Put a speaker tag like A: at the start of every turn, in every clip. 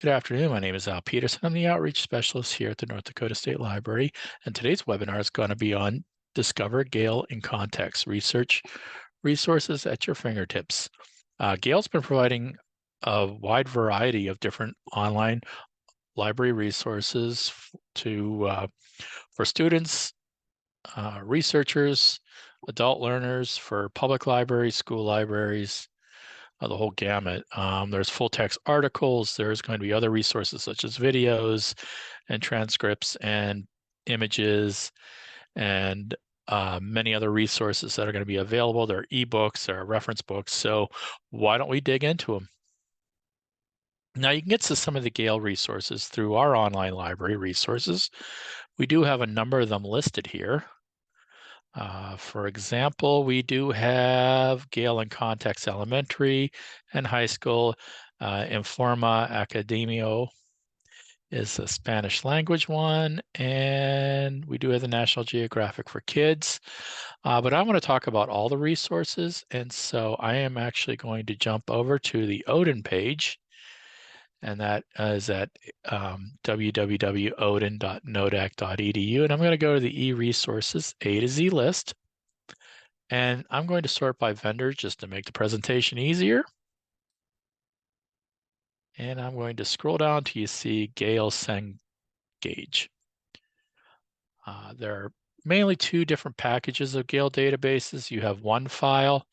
A: Good afternoon. My name is Al Peterson. I'm the outreach specialist here at the North Dakota State Library, and today's webinar is going to be on Discover Gale in Context, research resources at your fingertips. Gale's been providing a wide variety of different online library resources for students, researchers, adult learners, for public libraries, school libraries, the whole gamut. There's full text articles. There's going to be other resources such as videos and transcripts and images and many other resources that are going to be available. There are eBooks, there are reference books. So why don't we dig into them? Now you can get to some of the Gale resources through our online library resources. We do have a number of them listed here. For example, we do have Gale in Context Elementary and High School. Informa Academio is a Spanish language one, and we do have the National Geographic for Kids. But I want to talk about all the resources, and so I am actually going to jump over to the ODIN page, and that is at www.odin.nodac.edu. And I'm going to go to the e-resources A to Z list. And I'm going to sort by vendor just to make the presentation easier. And I'm going to scroll down till you see Gale Cengage. There are mainly two different packages of Gale databases. You have one file,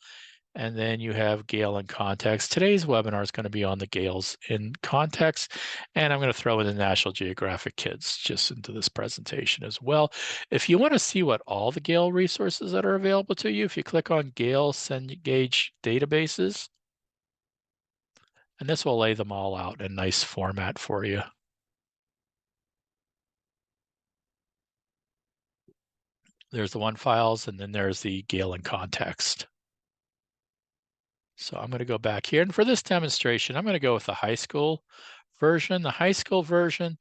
A: and then you have Gale in Context. Today's webinar is going to be on the Gales in Context, and I'm going to throw in the National Geographic Kids just into this presentation as well. If you want to see what all the Gale resources that are available to you, if you click on Gale Cengage databases, and this will lay them all out in nice format for you. There's the one files, and then there's the Gale in Context. So I'm going to go back here. And for this demonstration, I'm going to go with the high school version. The high school version,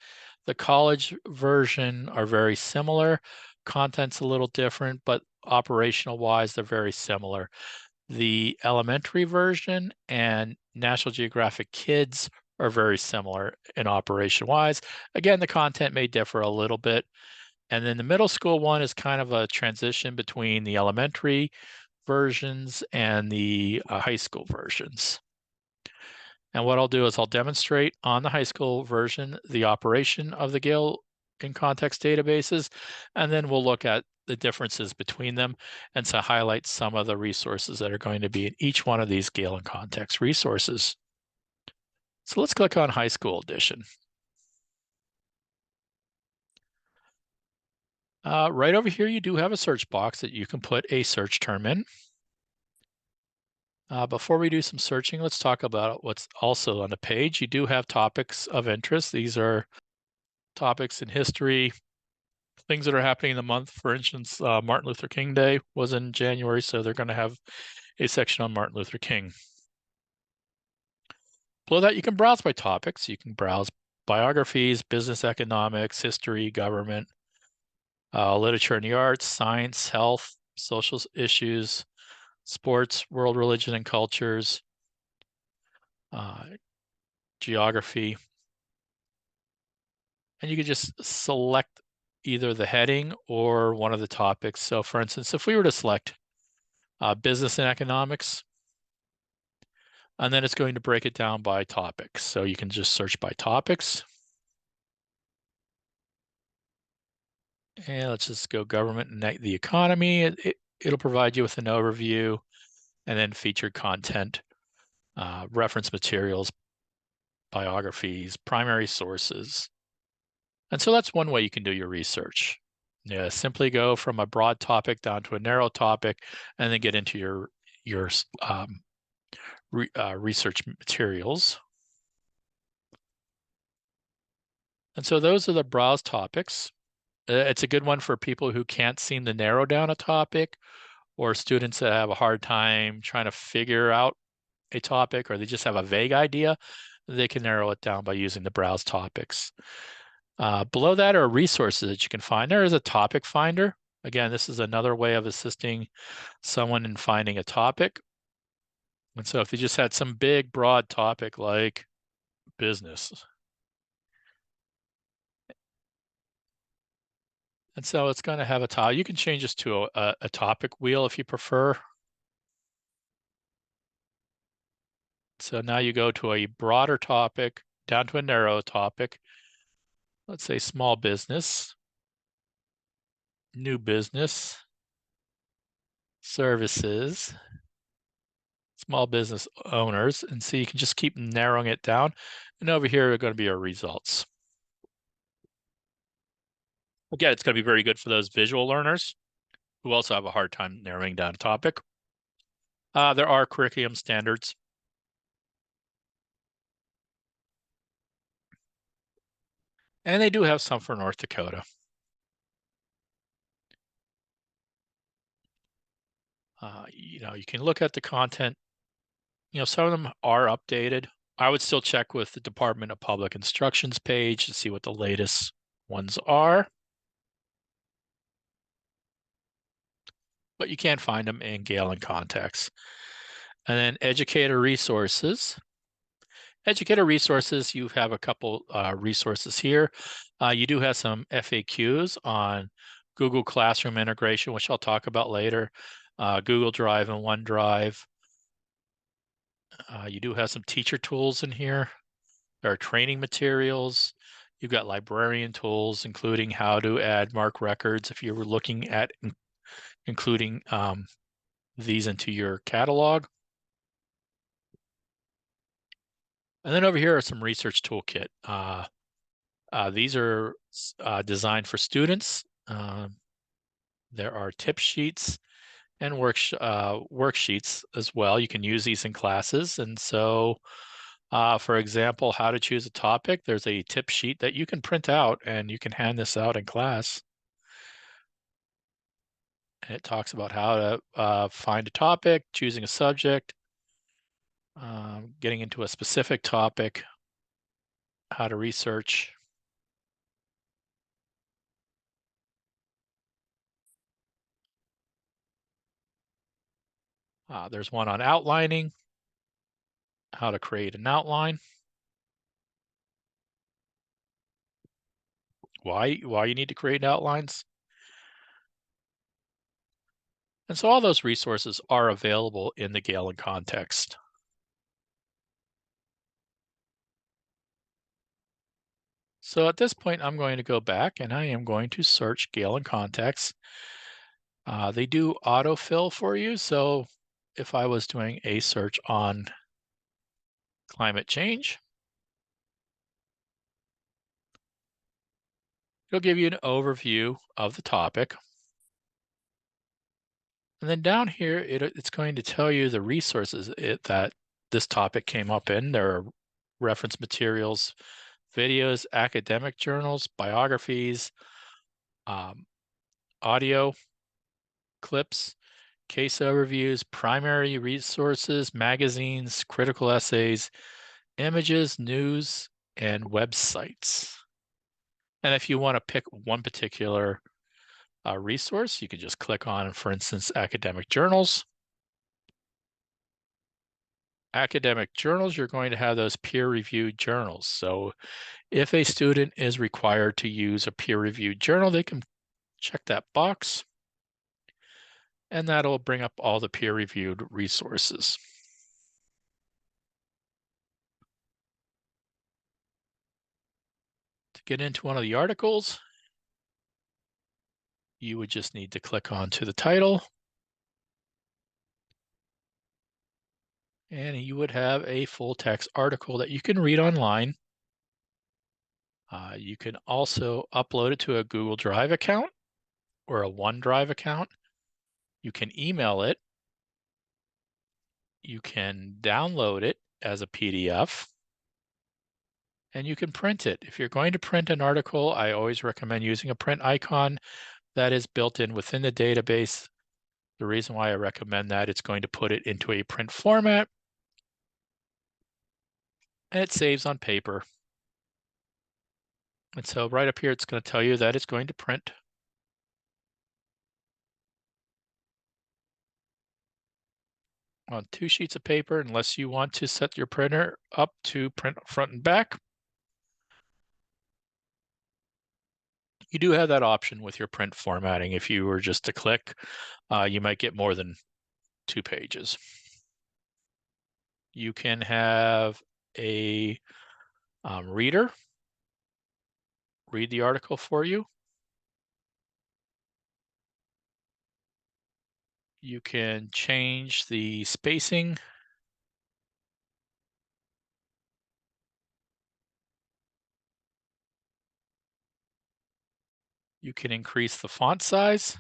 A: the college version are very similar. Content's a little different, but operational wise, they're very similar. The elementary version and National Geographic Kids are very similar in operation wise. Again, the content may differ a little bit. And then the middle school one is kind of a transition between the elementary versions and the high school versions. And what I'll do is I'll demonstrate on the high school version the operation of the Gale in Context databases, and then we'll look at the differences between them and to highlight some of the resources that are going to be in each one of these Gale in Context resources. So let's click on High School Edition. Right over here, you do have a search box that you can put a search term in. Before we do some searching, let's talk about what's also on the page. You do have topics of interest. These are topics in history, things that are happening in the month. For instance, Martin Luther King Day was in January, so they're going to have a section on Martin Luther King. Below that, you can browse by topics. You can browse biographies, business economics, history, government, literature and the arts, science, health, social issues, sports, world religion and cultures, geography. And you can just select either the heading or one of the topics. So for instance, if we were to select business and economics, and then it's going to break it down by topics. So you can just search by topics. And let's just go government and the economy. It'll provide you with an overview and then featured content, reference materials, biographies, primary sources. And so that's one way you can do your research. Yeah, simply go from a broad topic down to a narrow topic and then get into your research materials. And so those are the browse topics. It's a good one for people who can't seem to narrow down a topic, or students that have a hard time trying to figure out a topic, or they just have a vague idea. They can narrow it down by using the browse topics. Below that are resources that you can find. There is a topic finder. Again, this is another way of assisting someone in finding a topic. And so if you just had some big, broad topic like business, And so it's going to have a tile. You can change this to a topic wheel if you prefer. So now you go to a broader topic down to a narrow topic. Let's say small business, new business, services, small business owners. And so you can just keep narrowing it down. And over here are going to be our results. Again, it's going to be very good for those visual learners who also have a hard time narrowing down a topic. There are curriculum standards. And they do have some for North Dakota. You can look at the content. Some of them are updated. I would still check with the Department of Public Instruction's page to see what the latest ones are. But you can find them in Gale and Context. And then educator resources. Educator resources, you have a couple resources here. You do have some FAQs on Google Classroom integration, which I'll talk about later, Google Drive and OneDrive. You do have some teacher tools in here. There are training materials. You've got librarian tools, including how to add MARC records if you were looking at including these into your catalog. And then over here are some research toolkit. These are designed for students. There are tip sheets and worksheets as well. You can use these in classes. And so, for example, how to choose a topic, there's a tip sheet that you can print out and you can hand this out in class. And it talks about how to find a topic, choosing a subject, getting into a specific topic, how to research. There's one on outlining, how to create an outline, why you need to create outlines. And so all those resources are available in the Gale and Context. So at this point, I'm going to go back and I am going to search Gale and Context. They do autofill for you. So if I was doing a search on climate change, it'll give you an overview of the topic. And then down here, it's going to tell you the resources that this topic came up in. There are reference materials, videos, academic journals, biographies, audio clips, case overviews, primary resources, magazines, critical essays, images, news, and websites. And if you want to pick one particular resource, you could just click on, for instance, academic journals. Academic journals, you're going to have those peer-reviewed journals. So if a student is required to use a peer-reviewed journal, they can check that box, and that'll bring up all the peer-reviewed resources. To get into one of the articles, you would just need to click onto the title, and you would have a full text article that you can read online. You can also upload it to a Google Drive account or a OneDrive account. You can email it. You can download it as a PDF, and you can print it. If you're going to print an article, I always recommend using a print icon that is built in within the database. The reason why I recommend that, it's going to put it into a print format, and it saves on paper. And so right up here, it's going to tell you that it's going to print. On 2 sheets of paper, unless you want to set your printer up to print front and back. You do have that option with your print formatting. If you were just to click, you might get more than 2 pages. You can have a reader read the article for you. You can change the spacing. You can increase the font size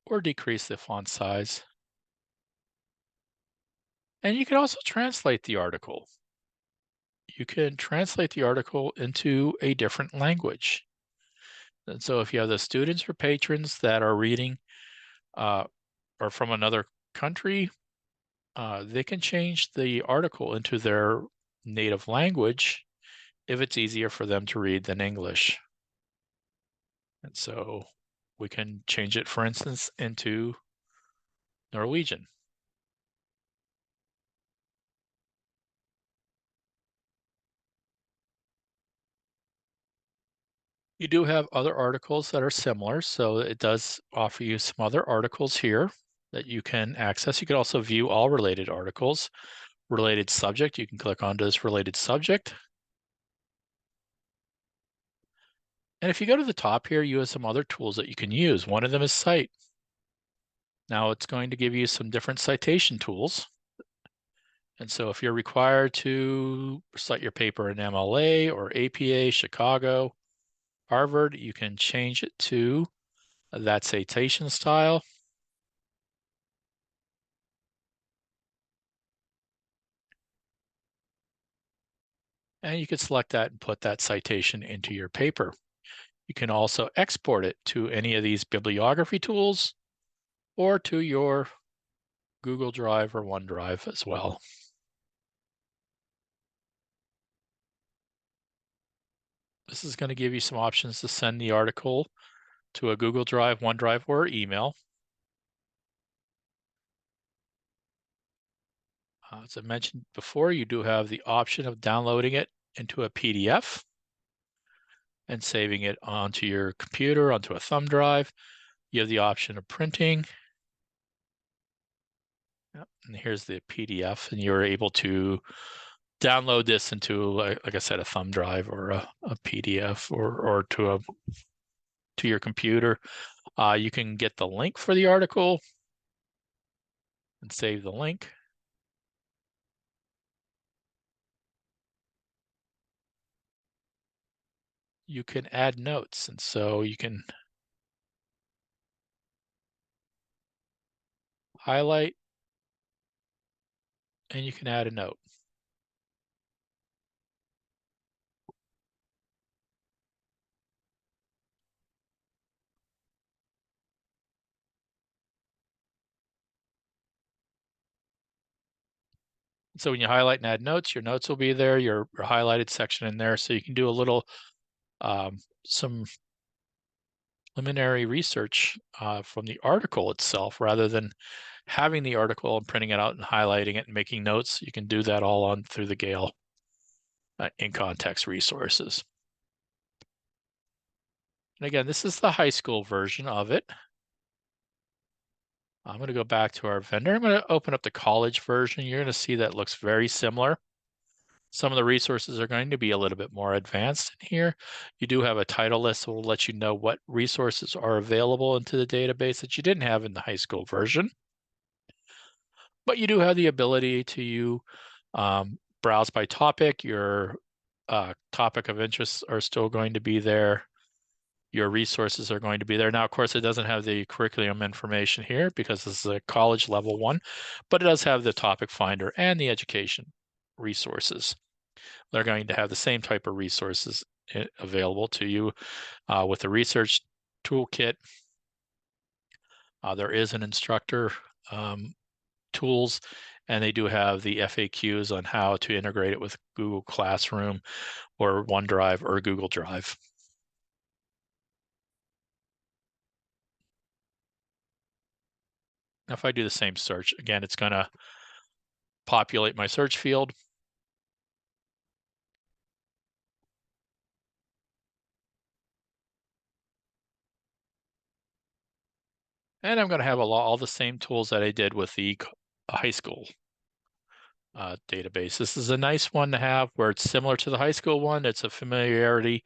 A: or decrease the font size. And you can also translate the article. You can translate the article into a different language. And so if you have the students or patrons that are reading uh, or from another country, they can change the article into their native language if it's easier for them to read than English. And so we can change it, for instance, into Norwegian. You do have other articles that are similar, so it does offer you some other articles here that you can access. You can also view all related articles. Related subject, you can click on this related subject. And if you go to the top here, you have some other tools that you can use. One of them is Cite. Now it's going to give you some different citation tools. And so if you're required to cite your paper in MLA or APA, Chicago, Harvard, you can change it to that citation style. And you can select that and put that citation into your paper. You can also export it to any of these bibliography tools or to your Google Drive or OneDrive as well. This is going to give you some options to send the article to a Google Drive, OneDrive, or email. As I mentioned before, you do have the option of downloading it into a PDF and saving it onto your computer, onto a thumb drive. You have the option of printing. Yep. And here's the PDF, and you're able to download this into, like I said, a thumb drive or a PDF or to your computer. You can get the link for the article and save the link. You can add notes, and so you can highlight and you can add a note. So when you highlight and add notes, your notes will be there, your highlighted section in there, so you can do a little some preliminary research from the article itself rather than having the article and printing it out and highlighting it and making notes. You can do that all on through the Gale in context resources. And again, this is the high school version of it. I'm going to go back to our vendor. I'm going to open up the college version. You're going to see that looks very similar. Some of the resources are going to be a little bit more advanced in here. You do have a title list that will let you know what resources are available into the database that you didn't have in the high school version. But you do have the ability to browse by topic. Your topic of interest are still going to be there. Your resources are going to be there. Now, of course, it doesn't have the curriculum information here because this is a college level one, but it does have the topic finder and the education resources. They're going to have the same type of resources available to you with the research toolkit. There is an instructor tools, and they do have the FAQs on how to integrate it with Google Classroom or OneDrive or Google Drive. Now, if I do the same search, again, it's going to populate my search field. And I'm going to have all the same tools that I did with the high school database. This is a nice one to have where it's similar to the high school one. It's a familiarity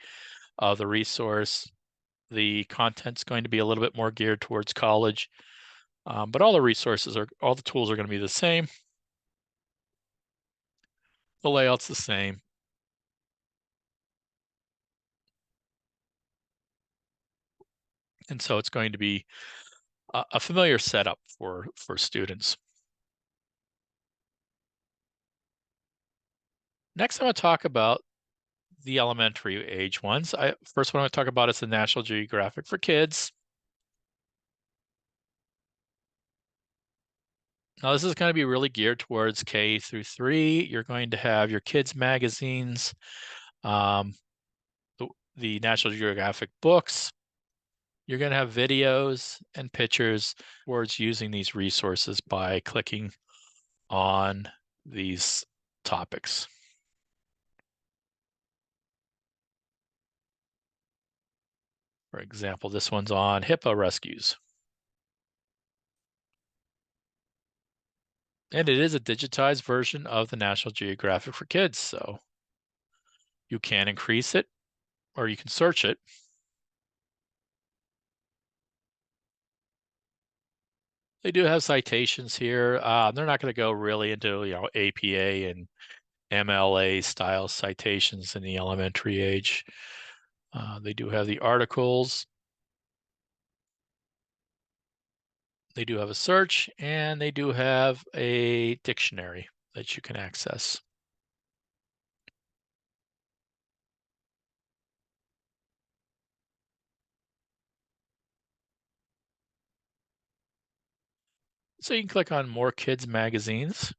A: of the resource. The content's going to be a little bit more geared towards college, but all the tools are going to be the same. The layout's the same. And so it's going to be a familiar setup for students. Next, I'm going to talk about the elementary age ones. First one I want to talk about is the National Geographic for Kids. Now, this is going to be really geared towards K through 3. You're going to have your kids' magazines, um, the National Geographic books. You're going to have videos and pictures towards using these resources by clicking on these topics. For example, this one's on hippo rescues. And it is a digitized version of the National Geographic for Kids, so you can increase it or you can search it. They do have citations here. They're not going to go really into APA and MLA style citations in the elementary age. They do have the articles. They do have a search, and they do have a dictionary that you can access. So you can click on More Kids Magazines.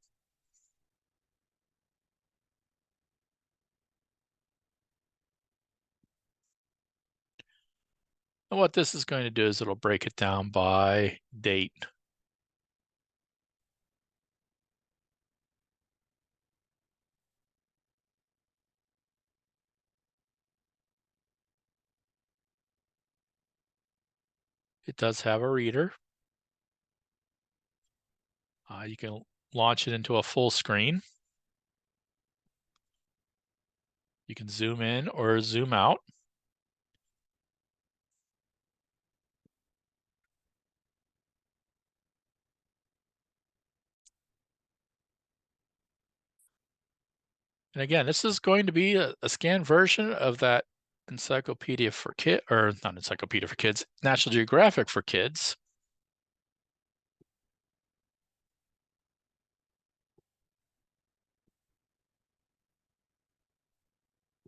A: And what this is going to do is it'll break it down by date. It does have a reader. You can launch it into a full screen. You can zoom in or zoom out. And again, this is going to be a scanned version of that encyclopedia for kids, or not encyclopedia for kids, National Geographic for Kids.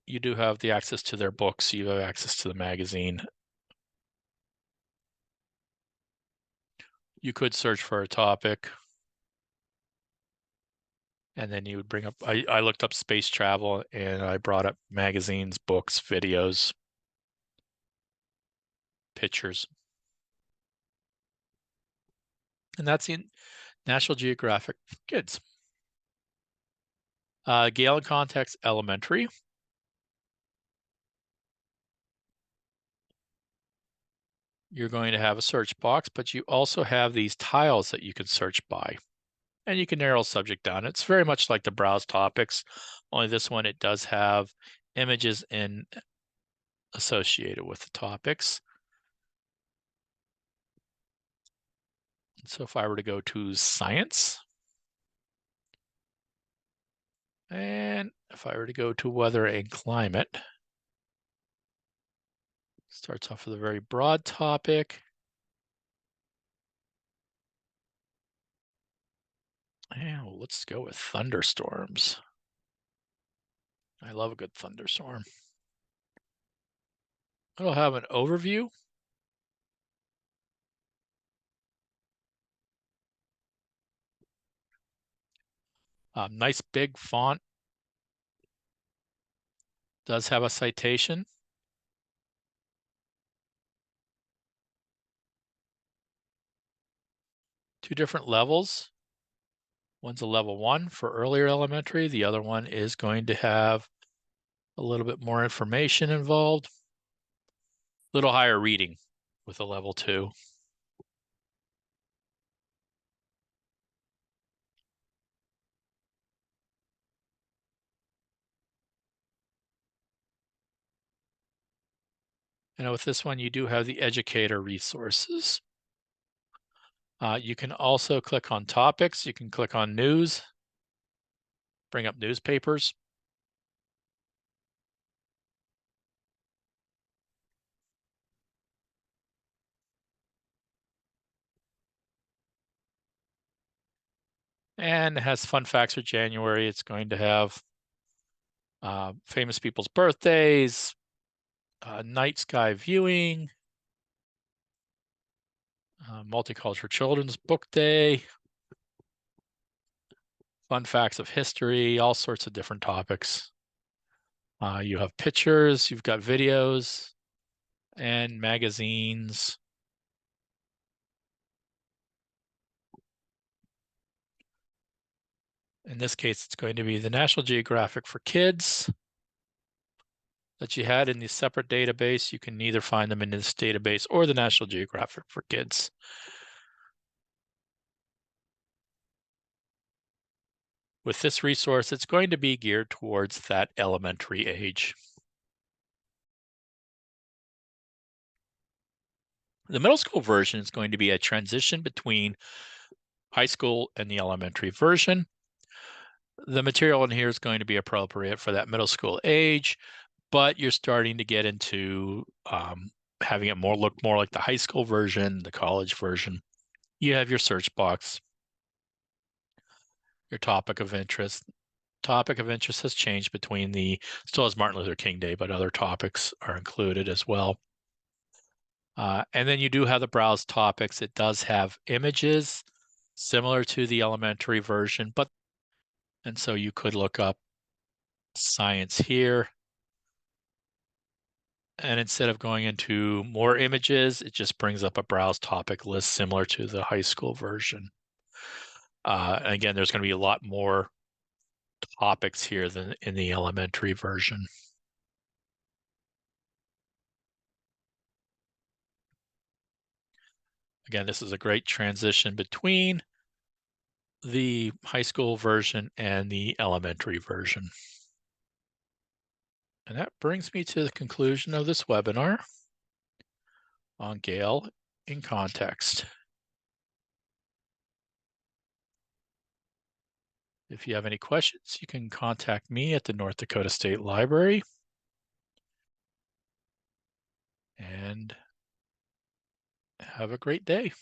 A: You do have the access to their books. You have access to the magazine. You could search for a topic. And then you would bring up, I looked up space travel and I brought up magazines, books, videos, pictures. And that's in National Geographic for Kids. Gale and Context Elementary. You're going to have a search box, but you also have these tiles that you can search by. And you can narrow subject down. It's very much like the browse topics, only this one, it does have images associated with the topics. So if I were to go to science, and if I were to go to weather and climate, starts off with a very broad topic. And let's go with thunderstorms. I love a good thunderstorm. It'll have an overview. Nice big font. Does have a citation. Two different levels. One's a level 1 for earlier elementary. The other one is going to have a little bit more information involved. A little higher reading with a level 2. And with this one, you do have the educator resources. You can also click on topics. You can click on news, bring up newspapers. And it has fun facts for January. It's going to have famous people's birthdays, night sky viewing, multicultural children's book day, fun facts of history, all sorts of different topics. You have pictures, you've got videos, and magazines. In this case, it's going to be the National Geographic for Kids that you had in the separate database. You can either find them in this database or the National Geographic for Kids. With this resource, it's going to be geared towards that elementary age. The middle school version is going to be a transition between high school and the elementary version. The material in here is going to be appropriate for that middle school age, but you're starting to get into having it look more like the high school version, the college version. You have your search box, your topic of interest. Topic of interest has changed still has Martin Luther King Day, but other topics are included as well. And then you do have the browse topics. It does have images similar to the elementary version, and so you could look up science here. And instead of going into more images, it just brings up a browse topic list similar to the high school version. And again, there's going to be a lot more topics here than in the elementary version. Again, this is a great transition between the high school version and the elementary version. And that brings me to the conclusion of this webinar on Gale in context. If you have any questions, you can contact me at the North Dakota State Library. And have a great day.